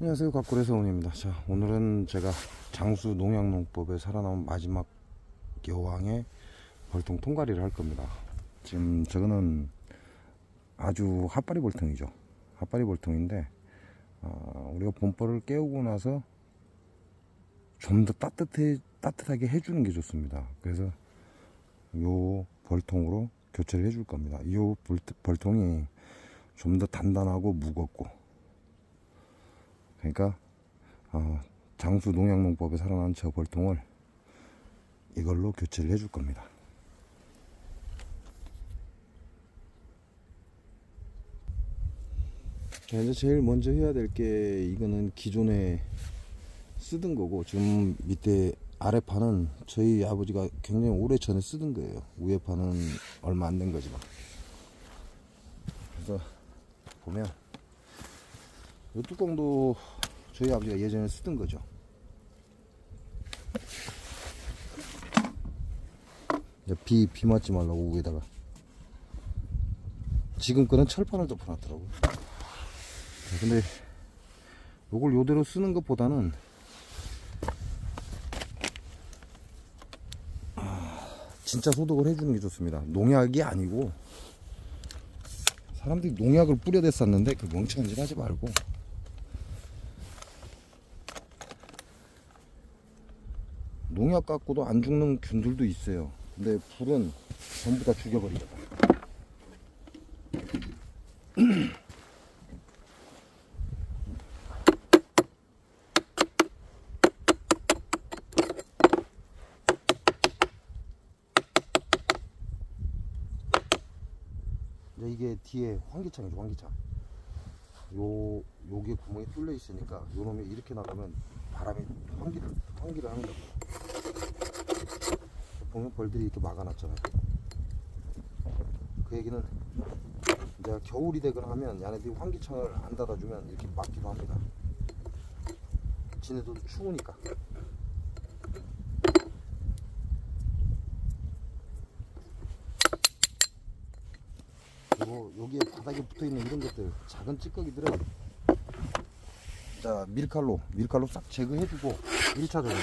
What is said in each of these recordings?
안녕하세요, 가꾸레 서훈입니다. 자, 오늘은 제가 장수 농약농법에 살아남은 마지막 여왕의 벌통 통가리를 할 겁니다. 지금 저거는 아주 핫바리 벌통이죠. 핫바리 벌통인데 우리가 봄벌을 깨우고 나서 좀 더 따뜻하게 해주는 게 좋습니다. 그래서 요 벌통으로 교체를 해줄 겁니다. 이 벌통이 좀 더 단단하고 무겁고, 그러니까 장수 농약농법에 살아난 저 벌통을 이걸로 교체를 해줄 겁니다. 자, 이제 제일 먼저 해야 될 게, 이거는 기존에 쓰던 거고, 지금 밑에 아래 판은 저희 아버지가 굉장히 오래 전에 쓰던 거예요. 위에 판은 얼마 안 된 거지만. 그래서 보면 이 뚜껑도 저희 아버지가 예전에 쓰던 거죠. 비 맞지 말라고 위에다가. 지금 거는 철판을 덮어놨더라고요. 근데 요걸 요대로 쓰는 것보다는 진짜 소독을 해주는 게 좋습니다. 농약이 아니고, 사람들이 농약을 뿌려댔었는데 그 멍청한 짓 하지 말고, 농약 갖고도 안 죽는 균들도 있어요. 근데 불은 전부 다 죽여버리겠다. 이게 뒤에 환기창이죠, 환기창. 요게 구멍이 뚫려 있으니까 요 놈이 이렇게 나가면 바람이 환기를 하는 겁니다. 보면 벌들이 이렇게 막아놨잖아요. 그 얘기는 이제 겨울이 되거나 하면 얘네들이 환기창을 안 닫아주면 이렇게 막기도 합니다. 지네들도 추우니까. 그리고 여기에 바닥에 붙어있는 이런 것들, 작은 찌꺼기들은 자 밀칼로 싹 제거해주고 1차적으로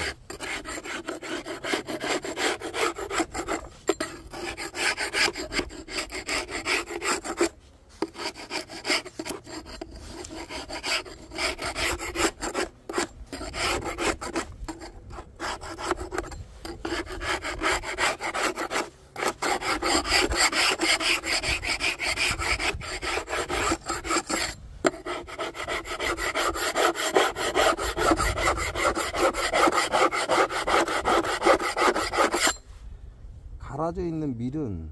갈아져 있는 밀은,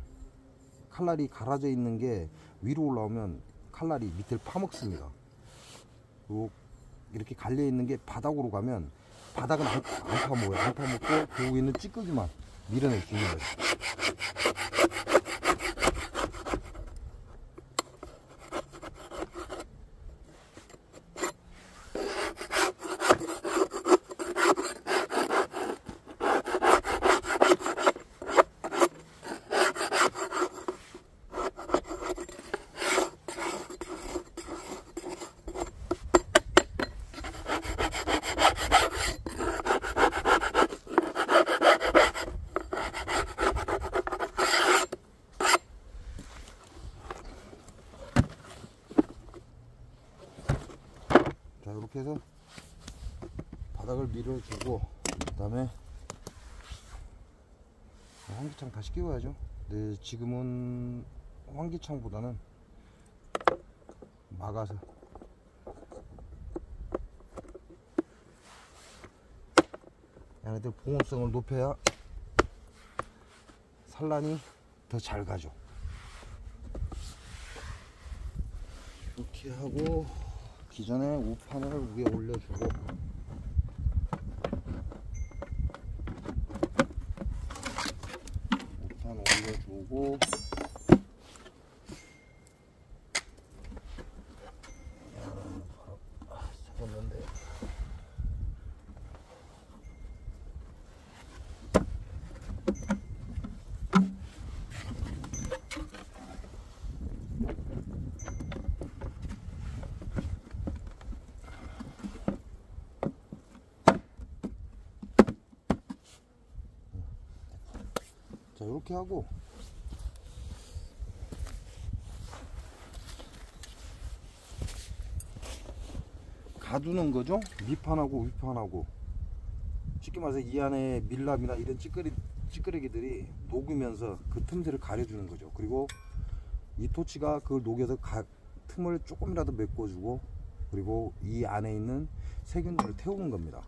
칼날이 갈아져 있는 게 위로 올라오면 칼날이 밑을 파먹습니다. 그리고 이렇게 갈려 있는 게 바닥으로 가면 바닥은 안 파먹어요. 안 파먹고 그 위에 있는 찌꺼기만 밀어내주는 거예요. 자, 이렇게 해서 바닥을 밀어주고, 그 다음에 환기창 다시 끼워야죠. 근데 지금은 환기창보다는 막아서 얘네들 보온성을 높여야 산란이 더 잘 가죠. 이렇게 하고 기존에 우판을 위에 올려주고, 우판 올려주고, 세웠는데 이렇게 하고 가두는 거죠. 밑판하고 윗판하고. 쉽게 말해서 이 안에 밀랍이나 이런 찌끄레기들이 녹으면서 그 틈새를 가려주는 거죠. 그리고 이 토치가 그걸 녹여서 틈을 조금이라도 메꿔주고, 그리고 이 안에 있는 세균들을 태우는 겁니다.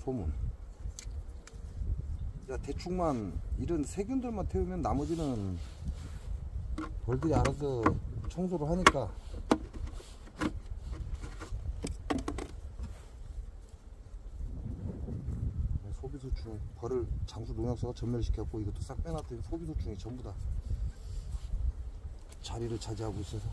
소문. 자, 대충만 이런 세균들만 태우면 나머지는 벌들이 알아서 청소를 하니까. 소비소충, 벌을 장수 농약사가 전멸시켰고 이것도 싹 빼놨더니 소비소충이 전부 다 자리를 차지하고 있어서.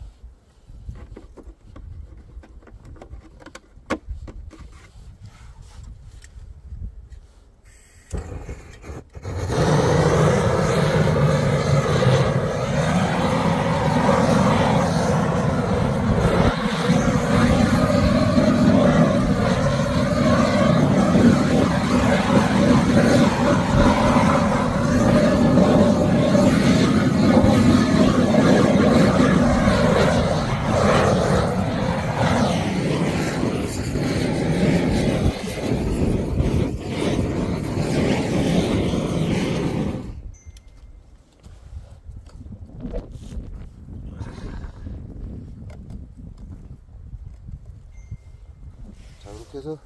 자, 이렇게 해서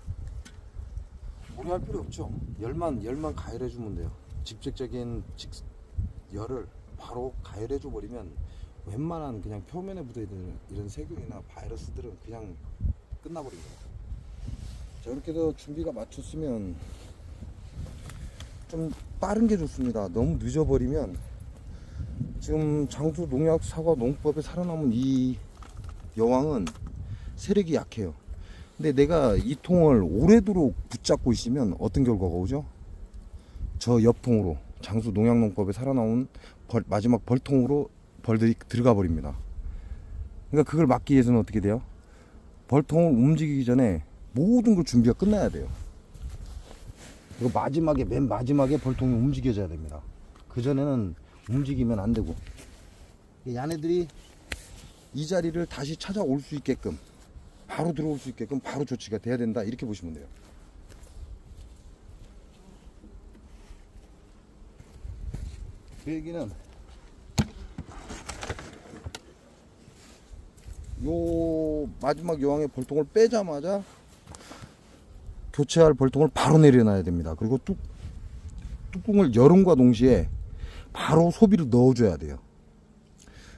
무리할 필요 없죠. 열만 가열해 주면 돼요. 직접적인 열을 바로 가열해 줘 버리면 웬만한 그냥 표면에 묻어 있는 이런 세균이나 바이러스들은 그냥 끝나버립니다. 자, 이렇게 해서 준비가 마쳤으면 좀 빠른 게 좋습니다. 너무 늦어버리면 지금 장수 농약 사과 농법에 살아남은 이 여왕은 세력이 약해요. 근데 내가 이 통을 오래도록 붙잡고 있으면 어떤 결과가 오죠? 저 옆통으로 장수 농약농법에 살아나온 마지막 벌통으로 벌들이 들어가 버립니다. 그러니까 그걸 막기 위해서는 어떻게 돼요? 벌통을 움직이기 전에 모든 걸 준비가 끝나야 돼요. 그리고 맨 마지막에 벌통이 움직여져야 됩니다. 그전에는 움직이면 안 되고, 얘네들이 이 자리를 다시 찾아올 수 있게끔, 바로 들어올 수 있게끔 바로 조치가 돼야 된다, 이렇게 보시면 돼요. 그 얘기는 요 마지막 여왕의 벌통을 빼자마자 교체할 벌통을 바로 내려놔야 됩니다. 그리고 뚜껑을 열음과 동시에 바로 소비를 넣어줘야 돼요.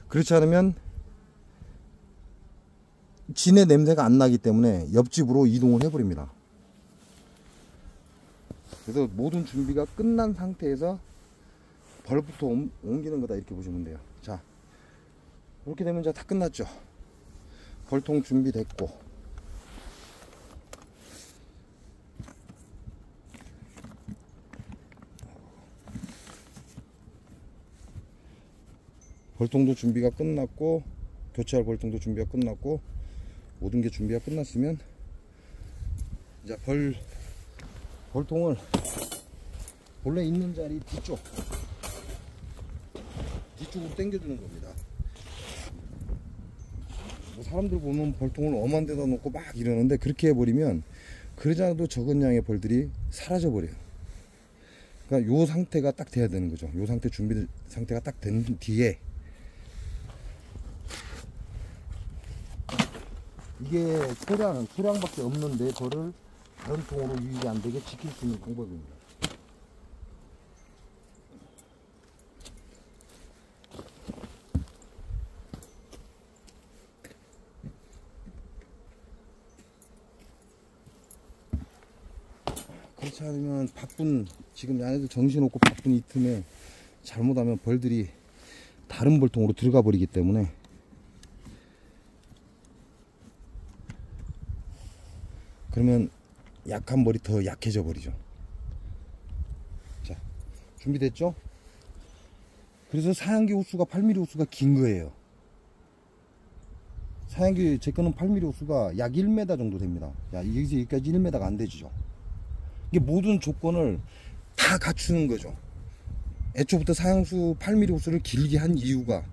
그렇지 않으면 진의 냄새가 안 나기 때문에 옆집으로 이동을 해버립니다. 그래서 모든 준비가 끝난 상태에서 벌부터 옮기는 거다, 이렇게 보시면 돼요. 자, 이렇게 되면 이제 다 끝났죠. 벌통 준비됐고, 벌통도 준비가 끝났고, 교체할 벌통도 준비가 끝났고, 모든 게 준비가 끝났으면 이제 벌통을 원래 있는 자리 뒤쪽으로 당겨주는 겁니다. 뭐 사람들 보면 벌통을 엄한 데다 놓고 막 이러는데, 그렇게 해버리면 그러지 않아도 적은 양의 벌들이 사라져 버려요. 그러니까 요 상태가 딱 돼야 되는 거죠. 요 상태, 준비 상태가 딱 된 뒤에 이게 소량밖에 없는데 벌을 다른 통으로 유입이 안 되게 지킬 수 있는 방법입니다. 그렇지 않으면 지금 얘네들 정신없고 바쁜 이 틈에 잘못하면 벌들이 다른 벌통으로 들어가 버리기 때문에, 그러면 약한 볼이 더 약해져 버리죠. 자, 준비됐죠? 그래서 사양기 호수가 8mm 호수가 긴 거예요. 사양기 제 거는 8mm 호수가 약 1m 정도 됩니다. 야, 여기서 여기까지 1m가 안 되죠. 이게 모든 조건을 다 갖추는 거죠. 애초부터 사양수 8mm 호수를 길게 한 이유가,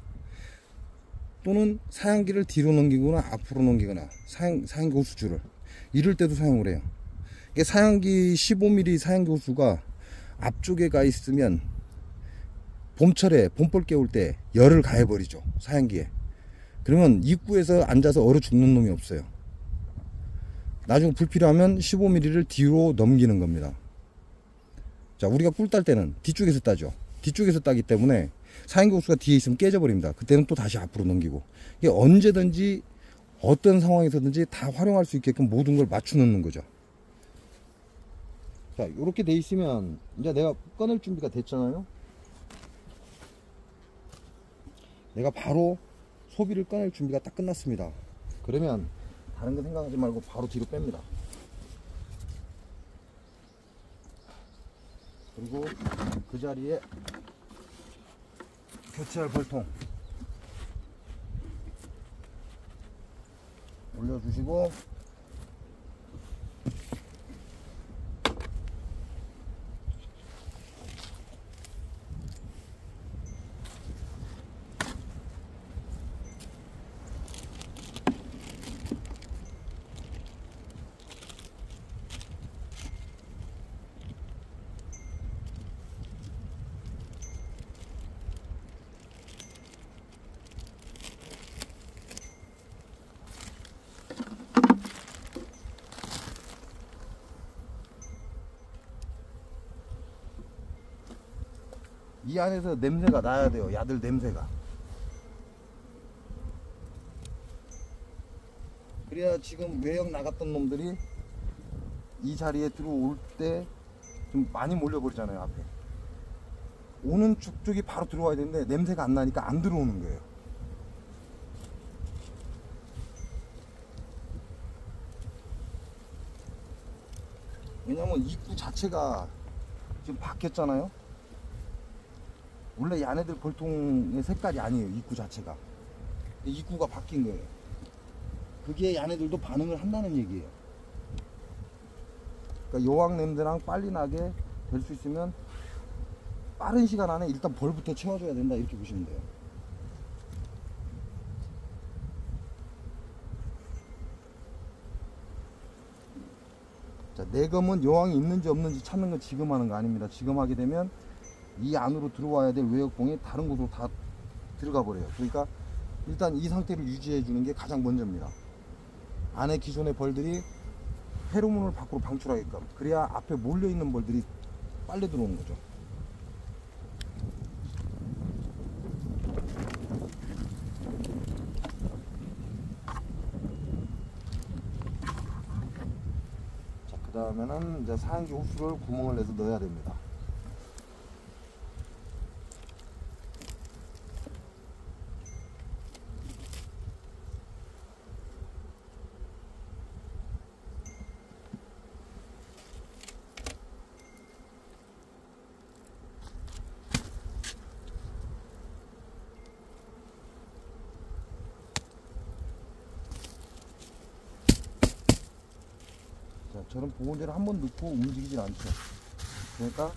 또는 사양기를 뒤로 넘기거나 앞으로 넘기거나 사양기 호수줄을 이럴 때도 사용을 해요. 이게 사양기 15mm 사양기 호수가 앞쪽에 가 있으면 봄철에 봄벌 깨울 때 열을 가해 버리죠, 사양기에. 그러면 입구에서 앉아서 얼어 죽는 놈이 없어요. 나중에 불필요하면 15mm를 뒤로 넘기는 겁니다. 자, 우리가 꿀 딸 때는 뒤쪽에서 따죠. 뒤쪽에서 따기 때문에 사양기 호수가 뒤에 있으면 깨져버립니다. 그때는 또 다시 앞으로 넘기고, 이게 언제든지 어떤 상황에서든지 다 활용할 수 있게끔 모든 걸 맞춰 놓는 거죠. 자, 이렇게 돼 있으면 이제 내가 꺼낼 준비가 됐잖아요. 내가 바로 소비를 꺼낼 준비가 딱 끝났습니다. 그러면 다른 거 생각하지 말고 바로 뒤로 뺍니다. 그리고 그 자리에 교체할 벌통 올려주시고, 이 안에서 냄새가 나야 돼요. 야들 냄새가. 그래야 지금 외형 나갔던 놈들이 이 자리에 들어올 때 좀 많이 몰려버리잖아요. 앞에 오는 쪽이 바로 들어와야 되는데 냄새가 안 나니까 안 들어오는 거예요. 왜냐면 입구 자체가 지금 바뀌었잖아요. 원래 얘네들 벌통의 색깔이 아니에요. 입구 자체가. 입구가 바뀐 거예요. 그게 얘네들도 반응을 한다는 얘기예요. 그러니까 여왕 냄새랑 빨리 나게 될 수 있으면 빠른 시간 안에 일단 벌부터 채워줘야 된다, 이렇게 보시면 돼요. 자, 내검은 여왕이 있는지 없는지 찾는 건 지금 하는 거 아닙니다. 지금 하게 되면 이 안으로 들어와야 될 외역봉이 다른 곳으로 다 들어가 버려요. 그러니까 일단 이 상태를 유지해 주는 게 가장 먼저입니다. 안에 기존의 벌들이 페로몬을 밖으로 방출하게끔, 그래야 앞에 몰려 있는 벌들이 빨리 들어오는 거죠. 자, 그 다음에는 이제 사양기 호수를 구멍을 내서 넣어야 됩니다. 자, 저는 보온재를 한번 넣고 움직이질 않죠. 그러니까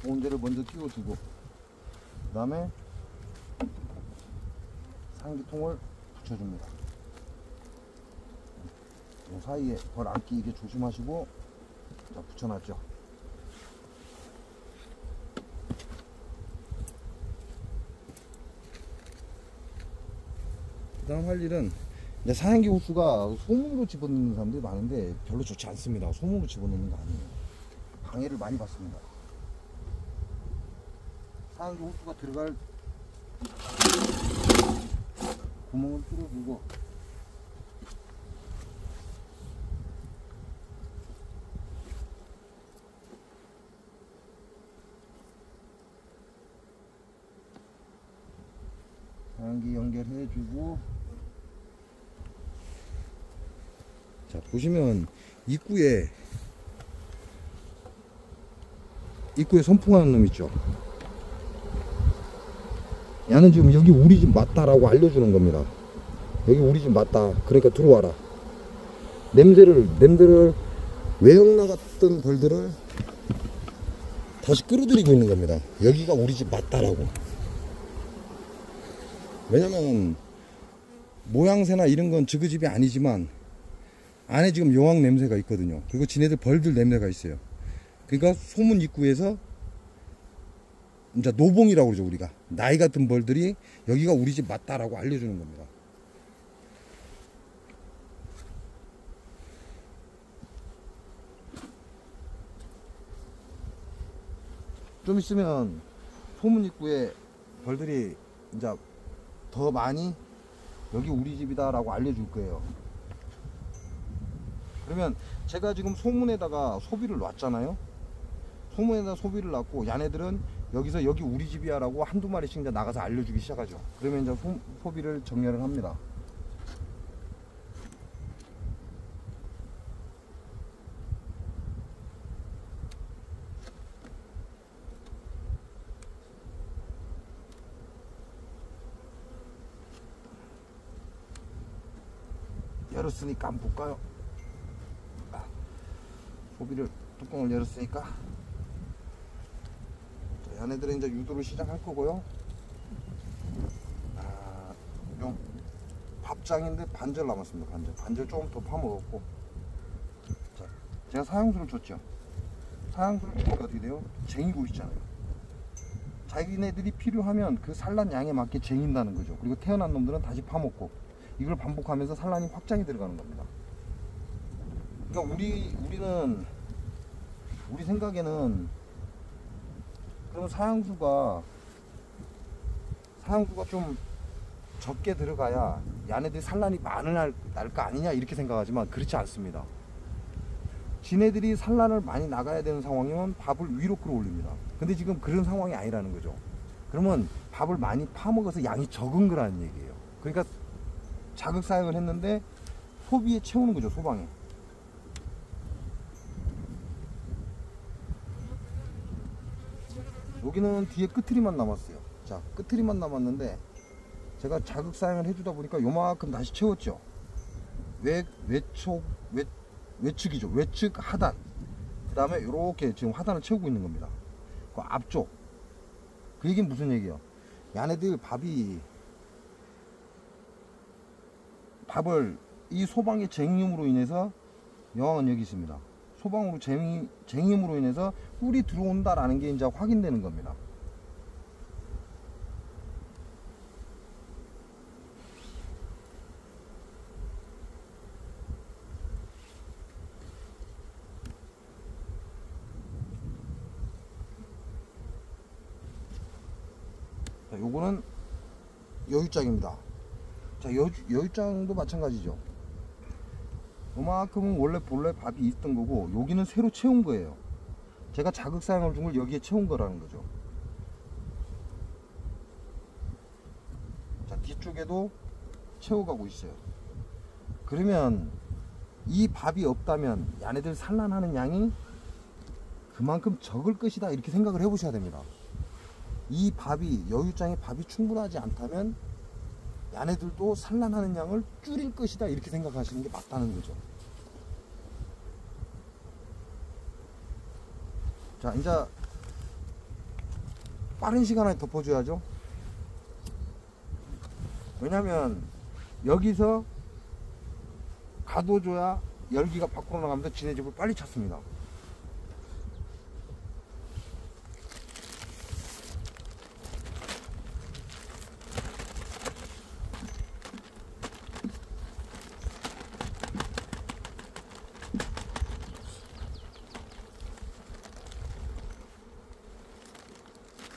보온재를 먼저 끼워두고, 그 다음에 상기통을 붙여줍니다. 이 사이에 벌 안 끼게 조심하시고, 자, 붙여놨죠. 그 다음 할 일은, 이제 사양기 호수가 소문으로 집어넣는 사람들이 많은데 별로 좋지 않습니다. 소문으로 집어넣는 거 아니에요. 방해를 많이 받습니다. 사양기 호수가 들어갈 구멍을 뚫어주고, 사양기 연결해주고, 자, 보시면 입구에 선풍하는 놈 있죠. 얘는 지금 여기 우리 집 맞다라고 알려주는 겁니다. 여기 우리 집 맞다. 그러니까 들어와라. 냄새를 외형 나갔던 벌들을 다시 끌어들이고 있는 겁니다. 여기가 우리 집 맞다라고. 왜냐면 모양새나 이런 건 저그 집이 아니지만 안에 지금 여왕 냄새가 있거든요. 그리고 지네들 벌들 냄새가 있어요. 그러니까 소문 입구에서 이제 노봉이라고 그러죠. 우리가 나이 같은 벌들이 여기가 우리 집 맞다라고 알려주는 겁니다. 좀 있으면 소문 입구에 벌들이 이제 더 많이 여기 우리 집이다 라고 알려줄 거예요. 그러면 제가 지금 소문에다가 소비를 놨잖아요. 소문에다 소비를 놨고 얘네들은 여기서 여기 우리 집이야 라고 한두 마리씩 이제 나가서 알려주기 시작하죠. 그러면 이제 소비를 정렬을 합니다. 열었으니까 한번 볼까요? 소비를 뚜껑을 열었으니까 자, 얘네들은 이제 유도를 시작할 거고요. 좀 밥장인데 반절 남았습니다. 반절 조금 더 파먹었고. 자, 제가 사형수를 줬죠. 사형수를 주니까 어떻게 돼요? 쟁이고 있잖아요. 자기네들이 필요하면 그 산란 양에 맞게 쟁인다는 거죠. 그리고 태어난 놈들은 다시 파먹고, 이걸 반복하면서 산란이 확장이 들어가는 겁니다. 그러니까 우리는 우리 생각에는 그럼 사형수가 좀 적게 들어가야 얘네들이 산란이 많이 날 거 아니냐 이렇게 생각하지만 그렇지 않습니다. 지네들이 산란을 많이 나가야 되는 상황이면 밥을 위로 끌어올립니다. 근데 지금 그런 상황이 아니라는 거죠. 그러면 밥을 많이 파먹어서 양이 적은 거라는 얘기예요. 그러니까 자극 사용을 했는데 소비에 채우는 거죠. 소방에. 여기는 뒤에 끄트리만 남았어요. 자, 끄트리만 남았는데 제가 자극 사용을 해주다 보니까 요만큼 다시 채웠죠. 외측이죠. 외측 하단. 그 다음에 이렇게 지금 하단을 채우고 있는 겁니다. 그 앞쪽. 그 얘기는 무슨 얘기예요? 얘네들 밥을 이 소방의 쟁임으로 인해서 여왕은 여기 있습니다. 소방으로 쟁임으로 인해서 꿀이 들어온다라는 게 이제 확인되는 겁니다. 자, 요거는 여유장입니다. 자, 여유장도 마찬가지죠. 요만큼은 원래 본래 밥이 있던 거고 여기는 새로 채운 거예요. 제가 자극 사용을 준 걸 여기에 채운 거라는 거죠. 자, 뒤쪽에도 채워가고 있어요. 그러면 이 밥이 없다면 얘네들 산란하는 양이 그만큼 적을 것이다 이렇게 생각을 해 보셔야 됩니다. 이 밥이 여유장에 밥이 충분하지 않다면 얘네들도 산란하는 양을 줄일 것이다 이렇게 생각하시는 게 맞다는 거죠. 자, 이제 빠른 시간 안에 덮어줘야죠. 왜냐면 여기서 가둬줘야 열기가 밖으로 나가면서 지네 집을 빨리 찾습니다.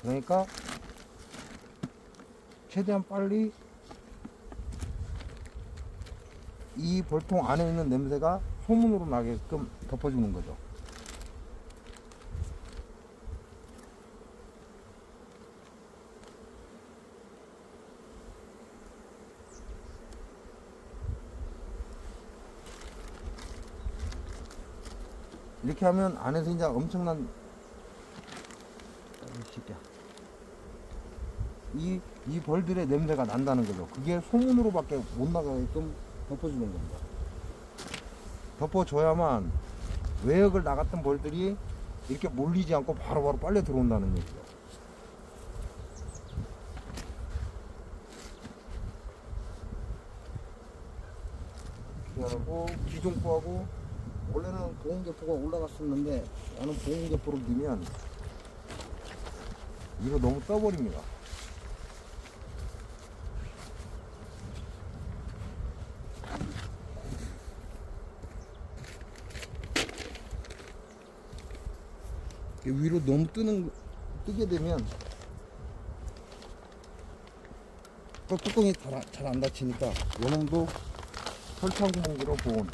그러니까 최대한 빨리 이 벌통 안에 있는 냄새가 소문으로 나게끔 덮어주는 거죠. 이렇게 하면 안에서 이제 엄청난 이 벌들의 냄새가 난다는 거죠. 그게 소문으로밖에 못 나가게끔 덮어주는 겁니다. 덮어줘야만 외역을 나갔던 벌들이 이렇게 몰리지 않고 바로바로 빨려 들어온다는 얘기죠. 하고 기존포하고 원래는 보온개포가 올라갔었는데 나는 보온개포를 넣으면 이거 너무 떠버립니다. 위로 너무 뜨게 되면 뚜껑이 잘 안 닫히니까 요놈도 설탕 구멍으로 보온.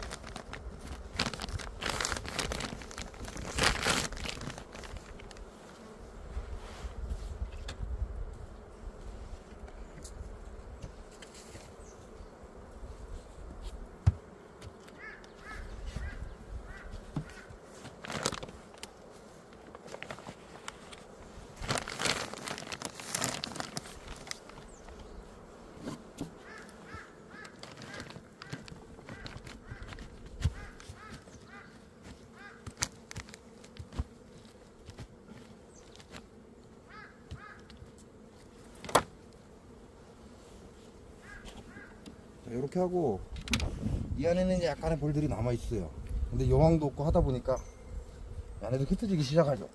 이렇게 하고 이 안에는 이제 약간의 벌들이 남아 있어요. 근데 여왕도 없고 하다 보니까 이 안에도 흩어지기 시작하죠.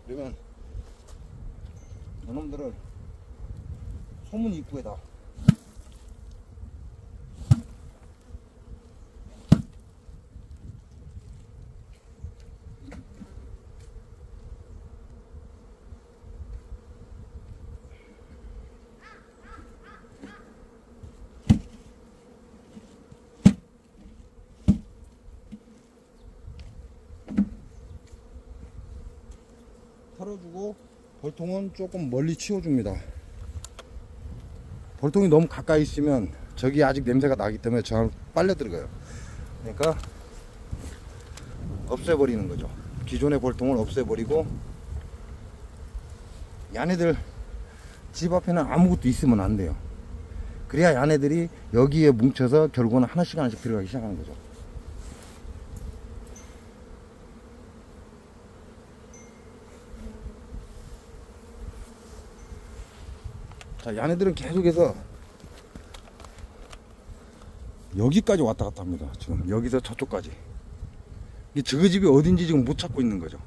그러면 이놈들을 소문 입구에다 털어주고 벌통은 조금 멀리 치워줍니다. 벌통이 너무 가까이 있으면 저기 아직 냄새가 나기 때문에 저 빨려 들어가요. 그러니까 없애버리는 거죠. 기존의 벌통을 없애버리고 야네들 집 앞에는 아무것도 있으면 안 돼요. 그래야 야네들이 여기에 뭉쳐서 결국은 하나씩 들어가기 시작하는 거죠. 자, 야네들은 계속해서 여기까지 왔다 갔다 합니다. 지금 여기서 저쪽까지. 이게 저그 집이 어딘지 지금 못 찾고 있는 거죠.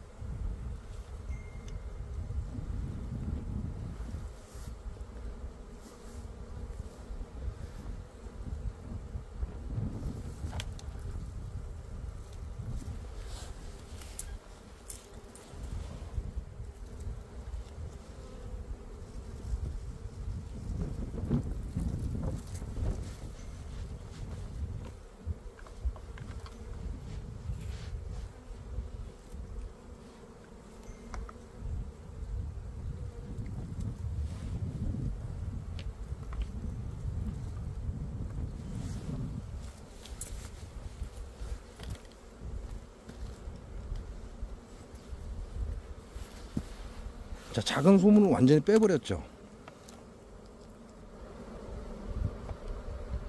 자, 작은 소문을 완전히 빼버렸죠.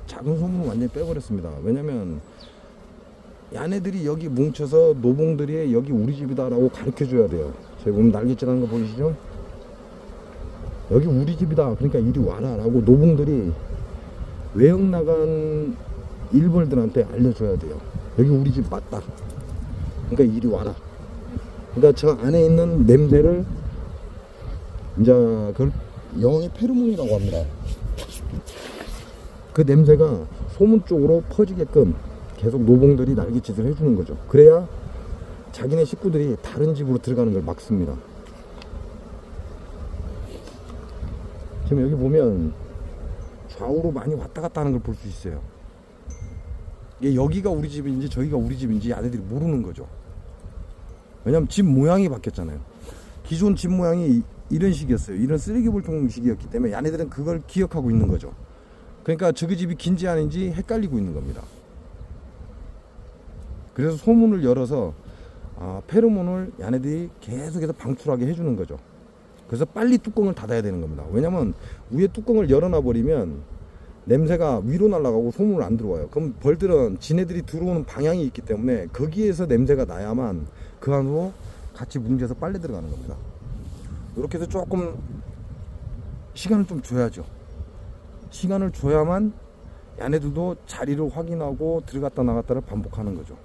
작은 소문을 완전히 빼버렸습니다. 왜냐면 야네들이 여기 뭉쳐서 노봉들이 여기 우리 집이다 라고 가르쳐 줘야 돼요. 저기 보면 날갯짓하는 거 보이시죠? 여기 우리 집이다, 그러니까 이리 와라 라고 노봉들이 외역 나간 일벌들한테 알려줘야 돼요. 여기 우리 집 맞다, 그러니까 이리 와라. 그러니까 저 안에 있는 냄새를 이제 그걸 영어의 페로몬이라고 합니다. 그 냄새가 소문 쪽으로 퍼지게끔 계속 노봉들이 날갯짓을 해주는 거죠. 그래야 자기네 식구들이 다른 집으로 들어가는 걸 막습니다. 지금 여기 보면 좌우로 많이 왔다 갔다 하는 걸 볼 수 있어요. 이게 여기가 우리 집인지 저기가 우리 집인지 아내들이 모르는 거죠. 왜냐면 집 모양이 바뀌었잖아요. 기존 집 모양이 이런 식이었어요. 이런 쓰레기 볼통식이었기 때문에 야네들은 그걸 기억하고 있는 거죠. 그러니까 저기 집이 긴지 아닌지 헷갈리고 있는 겁니다. 그래서 소문을 열어서 페로몬을 얘네들이 계속해서 방출하게 해주는 거죠. 그래서 빨리 뚜껑을 닫아야 되는 겁니다. 왜냐면 위에 뚜껑을 열어놔 버리면 냄새가 위로 날아가고 소문을 안 들어와요. 그럼 벌들은 지네들이 들어오는 방향이 있기 때문에 거기에서 냄새가 나야만 그 안으로 같이 뭉개서 빨리 들어가는 겁니다. 이렇게 해서 조금 시간을 좀 줘야죠. 시간을 줘야만 얘네들도 자리를 확인하고 들어갔다 나갔다를 반복하는 거죠.